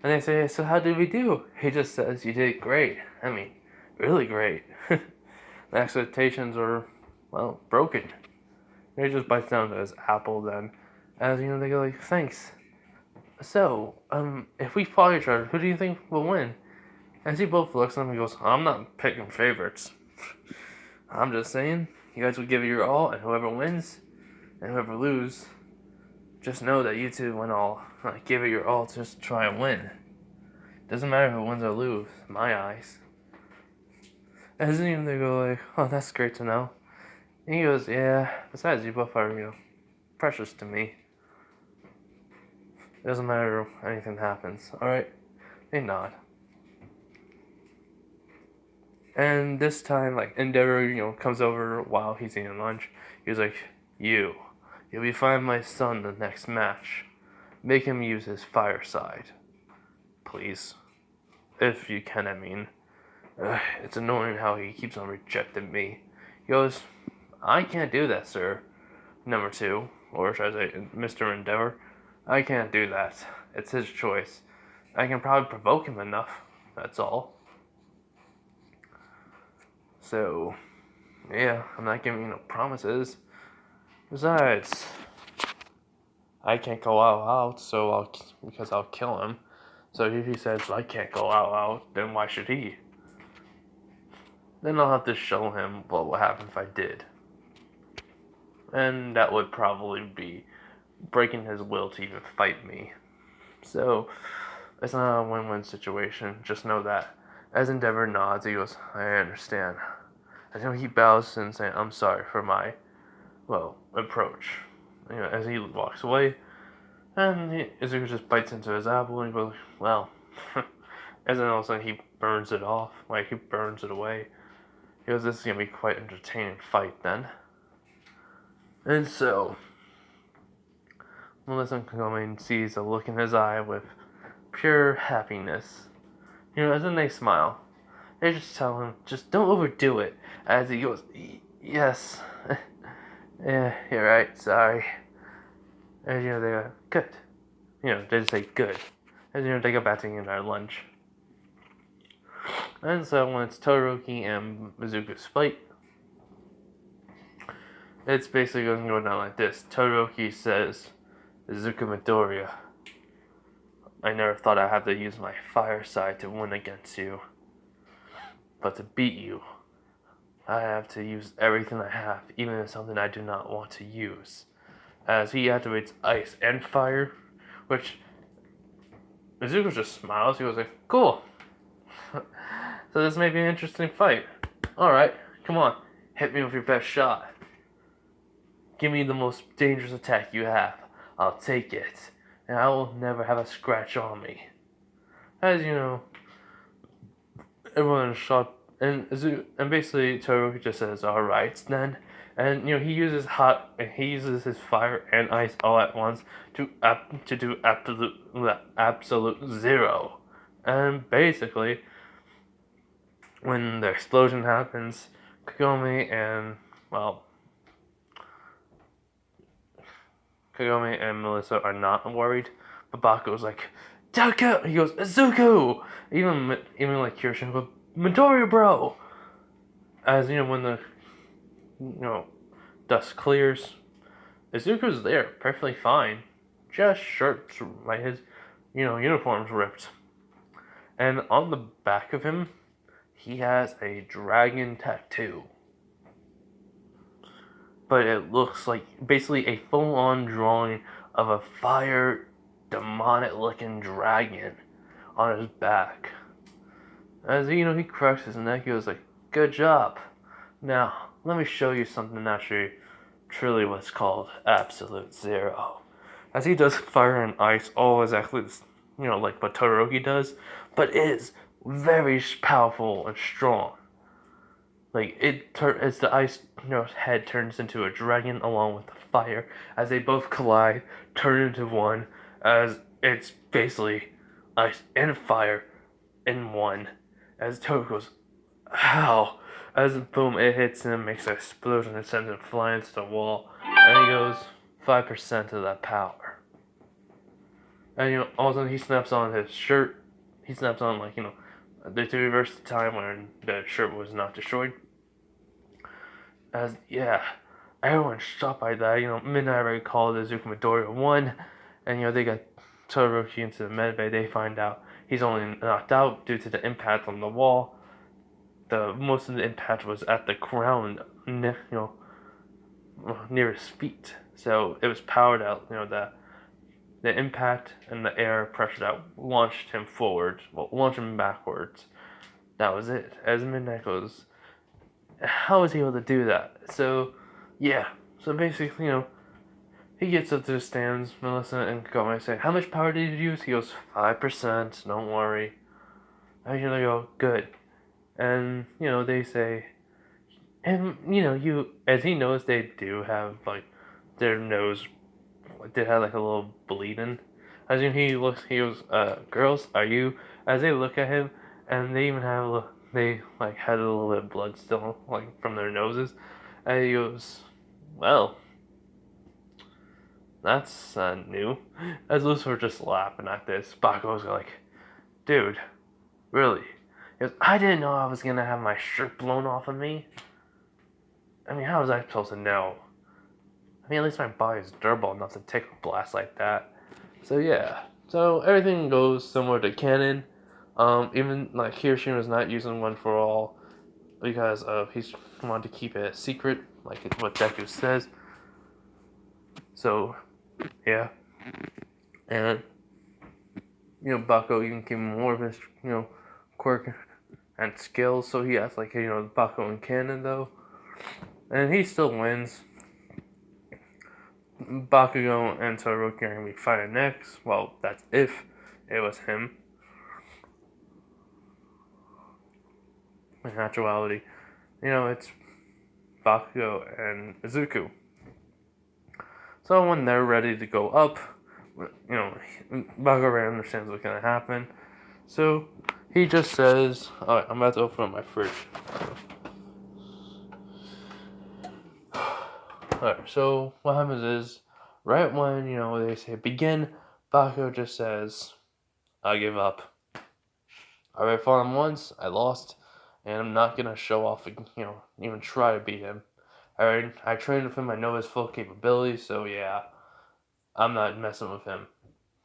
they say, "So how did we do?" He just says, "You did great. I mean, really great." The expectations are, well, broken. He just bites down to his apple. Then, as they go like, "Thanks." So, if we follow each other, who do you think will win? As he both looks at him, he goes, I'm not picking favorites. I'm just saying, you guys will give it your all, and whoever wins, and whoever loses, just know that you two win all. Like, give it your all to just try and win. Doesn't matter who wins or loses, in my eyes. As they go like, oh, that's great to know. And he goes, yeah, besides, you both are, precious to me. It doesn't matter if anything happens, alright? They nod. And this time, like, Endeavor, comes over while he's eating lunch. He was like, you You'll be fighting my son the next match. Make him use his fire side. Please. If you can, I mean. It's annoying how he keeps on rejecting me. He goes, I can't do that, sir. Number 2, or should I say, Mr. Endeavor. I can't do that. It's his choice. I can probably provoke him enough. That's all. So, yeah, I'm not giving you no promises. Besides, I can't go out, because I'll kill him. So if he says I can't go out, then why should he? Then I'll have to show him what would happen if I did. And that would probably be breaking his will to even fight me. So, it's not a win-win situation. Just know that. As Endeavor nods, he goes, I understand. As he bows and says, I'm sorry for my, approach. As he walks away, and Izuku just bites into his apple and goes, well, as then all of a sudden he burns it off, he burns it away. He goes, this is going to be quite an entertaining fight then. And so, Melissa Kagome sees a look in his eye with pure happiness. As then they smile. They just tell him, just don't overdo it. As he goes, yes. Yeah, you're right, sorry. And they go, good. They just say good. And they go back to getting their lunch. And so when it's Todoroki and Mizuku's fight, it's basically going to go down like this. Todoroki says, Izuku Midoriya, I never thought I'd have to use my fire side to win against you. But to beat you, I have to use everything I have, even if something I do not want to use. As he activates ice and fire, which Izuku just smiles. He goes like, cool. So this may be an interesting fight. Alright, come on. Hit me with your best shot. Give me the most dangerous attack you have. I'll take it. And I will never have a scratch on me. As you know, everyone is shot. And basically Todoroki just says, alright then. And he uses his fire and ice all at once to do absolute zero. And basically, when the explosion happens, Kagome and Melissa are not worried. But Baku's like, Deku! He goes, Izuku! Even like Kirishima goes, Midoriya, bro! As when the dust clears, Izuku's there, perfectly fine. Just shirts, his uniform's ripped. And on the back of him, he has a dragon tattoo. But it looks like basically a full-on drawing of a fire, demonic-looking dragon on his back. As he cracks his neck, he goes like, good job. Now, let me show you something actually truly what's called absolute zero. As he does fire and ice, all exactly, like what Todoroki does, but it is very powerful and strong. As the ice, head turns into a dragon along with the fire, as they both collide, turn into one, as it's basically ice and fire in one. As Todoroki goes, ow! As boom, it hits him, makes an explosion, and sends him flying to the wall. And he goes, 5% of that power. And all of a sudden he snaps on his shirt. He snaps on to reverse the time when the shirt was not destroyed. As everyone's shocked by that. Midnight already called Izuku Midoriya 1, and they got Todoroki into the medbay. They find out he's only knocked out due to the impact on the wall. Most of the impact was at the ground, near his feet. So it was powered out. The impact and the air pressure that launched him forward, launched him backwards. That was it. As Midnight goes, how was he able to do that? So, yeah. So basically, he gets up to the stands. Melissa and Kagome say, how much power did you use? He goes, 5%. Don't worry. And they go, good. And, they say, and, as he knows, they do have, their nose, they had like a little bleeding. As in he goes, girls, are you? As they look at him, and they even have they like had a little bit of blood still like from their noses, and he goes, well, that's new. As Lucifer just laughing at this, Bakugo's like, dude, really? He goes, I didn't know I was gonna have my shirt blown off of me. I mean, how was I supposed to know? I mean, at least my body is durable enough to take a blast like that. So yeah, so everything goes similar to canon. Even like Kirishima not using one for all because he's wanted to keep it a secret, like what Deku says. So yeah, and Bakugo even gave him more of his quirk and skills. So he has like Bakugo in canon though, and he still wins. Bakugo and Todoroki are gonna be fighting next. Well, that's if it was him. In actuality, it's Bakugo and Izuku. So when they're ready to go up, Bakugo already understands what's gonna happen. So he just says, "Alright, I'm about to open up my fridge." Alright, so what happens is, right when they say begin, Bakugo just says, "I give up. I already fought him once. I lost, and I'm not gonna show off. Even try to beat him. I trained with him. I know his full capabilities. So yeah, I'm not messing with him."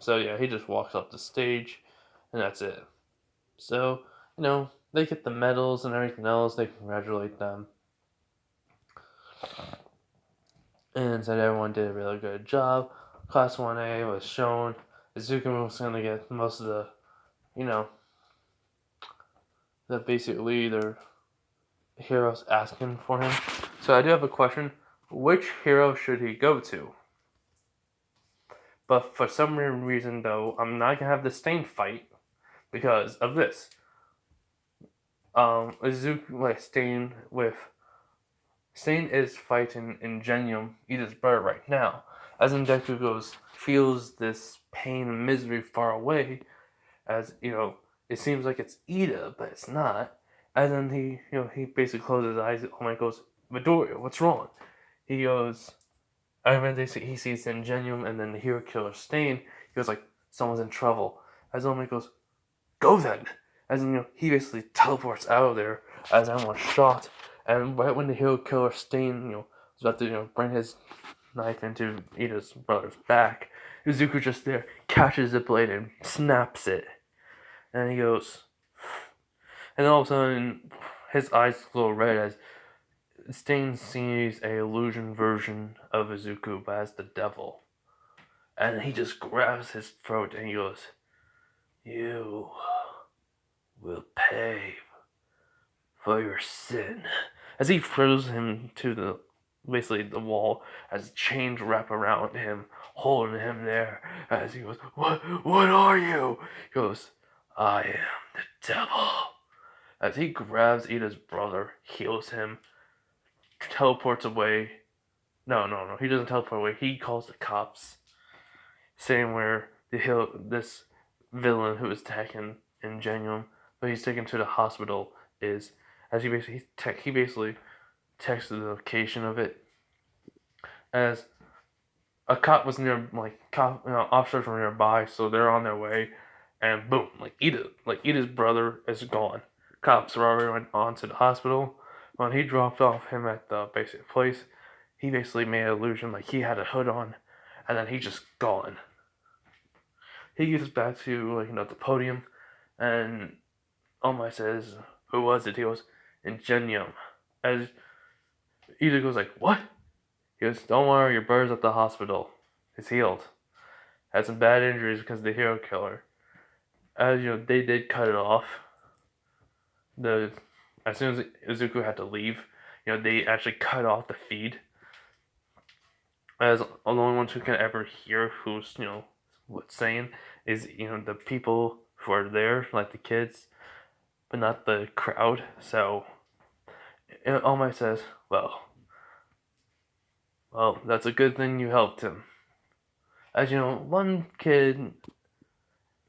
So yeah, he just walks off the stage, and that's it. So they get the medals and everything else. They congratulate them, and said everyone did a really good job. Class 1A was shown. Izuku was gonna get most of the, the basically their heroes asking for him. So I do have a question. Which hero should he go to? But for some reason, though, I'm not gonna have the Stain fight because of this. Izuku like Stain is fighting Ingenium, Ida's brother, right now. As in Deku feels this pain and misery far away, as it seems like it's Ida, but it's not. And then he basically closes his eyes. Oh my, goes, Midoriya, what's wrong? He goes, I remember he sees Ingenium and then the hero killer Stain. He goes like, someone's in trouble. As Omega goes, go then. As he basically teleports out of there as everyone's shocked. And right when the hero killer Stain, was about to bring his knife into Ida's brother's back, Izuku just there catches the blade and snaps it. And he goes, and then all of a sudden his eyes glow red as Stain sees a illusion version of Izuku, but as the devil. And he just grabs his throat and he goes, you will pay for your sin. As he throws him to basically the wall, as chains wrap around him, holding him there, as he goes, what are you? He goes, I am the devil. As he grabs Ida's brother, heals him, teleports away. No, he doesn't teleport away. He calls the cops, saying where this villain who is attacking Ingenium, but he's taken to the hospital, is. As he basically texted the location of it, as a cop was officers were nearby, so they're on their way, and boom, Ida's brother is gone. Cops are already went on to the hospital. When he dropped off him at the basic place, he basically made an illusion like he had a hood on, and then he's just gone. He gets back to the podium, and Omai says, "Who was it?" He goes, Ingenium. As Ida goes like, "What?" He goes, "Don't worry, your bird's at the hospital. He's healed. Had some bad injuries because of the hero killer." As they did cut it off. As soon as Izuku had to leave, they actually cut off the feed. As the only ones who can ever hear who's what's saying is the people who are there, like the kids, but not the crowd. So All Might says, well, Well, that's a good thing you helped him. As you know, one kid,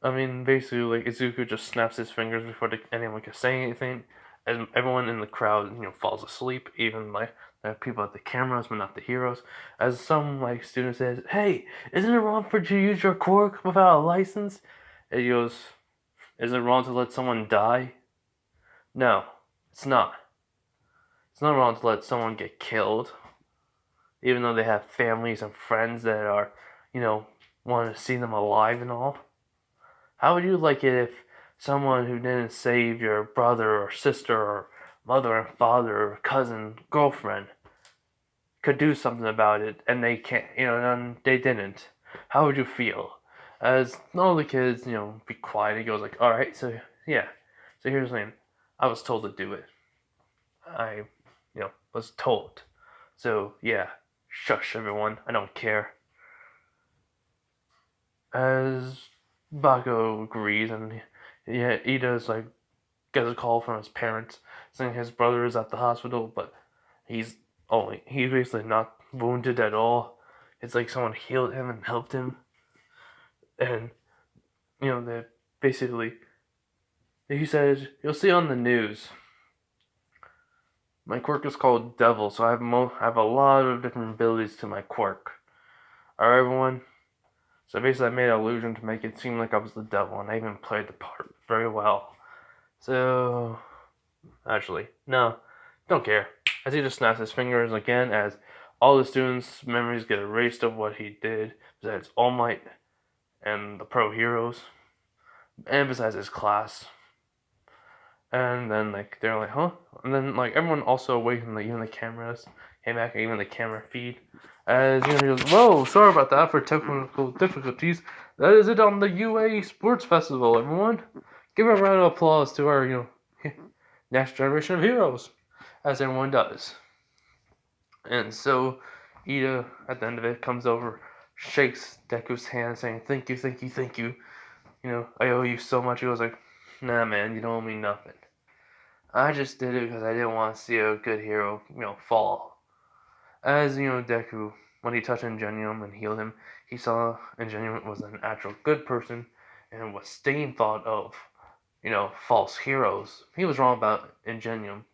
I mean, basically, like, Izuku just snaps his fingers before anyone can say anything, and everyone in the crowd, falls asleep, even, like, the people at the cameras, but not the heroes. As some, like, student says, "Hey, isn't it wrong for you to use your quirk without a license?" And he goes, "Is it wrong to let someone die?" No, it's not. It's not wrong to let someone get killed, even though they have families and friends that are, you know, want to see them alive and all. How would you like it if someone who didn't save your brother or sister or mother and father or cousin, girlfriend could do something about it and they can't, and they didn't? How would you feel? As all the kids, be quiet, he goes like, "Alright, so yeah. So here's the thing. I was told to do it. I, was told. So yeah, shush everyone, I don't care." As Baco agrees, and yeah, he does like gets a call from his parents saying his brother is at the hospital, but he's basically not wounded at all. It's like someone healed him and helped him, and that basically he says, "You'll see on the news. My quirk is called Devil, so I have a lot of different abilities to my quirk. Alright, everyone." So basically, I made an illusion to make it seem like I was the devil, and I even played the part very well. So, actually, no, don't care. As he just snaps his fingers again, as all the students' memories get erased of what he did, besides All Might and the pro heroes, and besides his class. And then, like, they're like, "Huh?" And then, like, everyone also away from, like, even the cameras came back, even the camera feed. As, he goes, "Whoa, sorry about that for technical difficulties. That is it on the UA Sports Festival, everyone. Give a round of applause to our, next generation of heroes," as everyone does. And so, Ida, at the end of it, comes over, shakes Deku's hand, saying, "Thank you, thank you, thank you. I owe you so much." He was like, "Nah, man, you don't owe me nothing. I just did it because I didn't want to see a good hero, fall." As, Deku, when he touched Ingenium and healed him, he saw Ingenium was an actual good person and what Stain thought of, false heroes. He was wrong about Ingenium.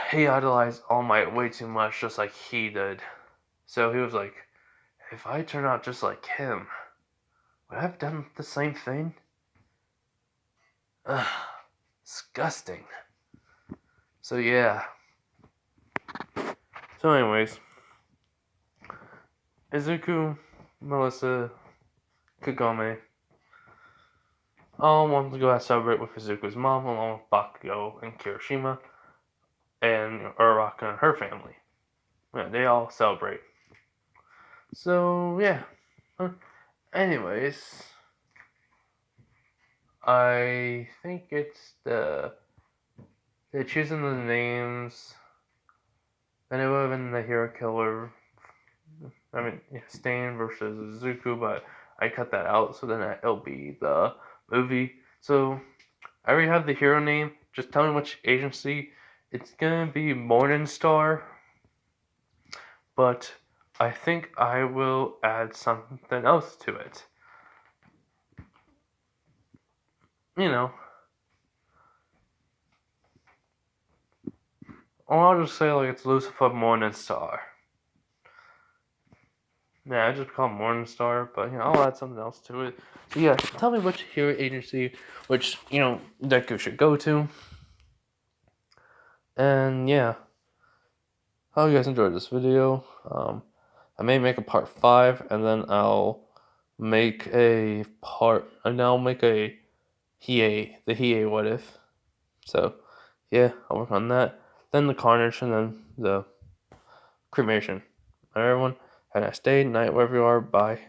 He idolized All Might way too much, just like he did. So he was like, if I turn out just like him, would I have done the same thing? Ugh, disgusting. So yeah. So anyways, Izuku, Melissa, Kagome all want to go out celebrate with Izuku's mom along with Bakugo and Kirishima and Uraraka and her family. Yeah, they all celebrate. So yeah. Anyways, I think it's they're choosing the names. Then it would have been the hero killer. I mean, Stain versus Izuku, but I cut that out, so then it'll be the movie. So I already have the hero name. Just tell me which agency. It's gonna be Morningstar, but I think I will add something else to it. Or I'll just say like it's Lucifer Morningstar. Yeah, I just call it Morningstar, but I'll add something else to it. So yeah, tell me which hero agency, which Deku should go to. And yeah, hope you guys enjoyed this video. I may make a part 5, and then I'll make a the Hiei what if. So yeah, I'll work on that. Then the Carnage, and then the cremation. Alright, everyone, have a nice day, night, wherever you are. Bye.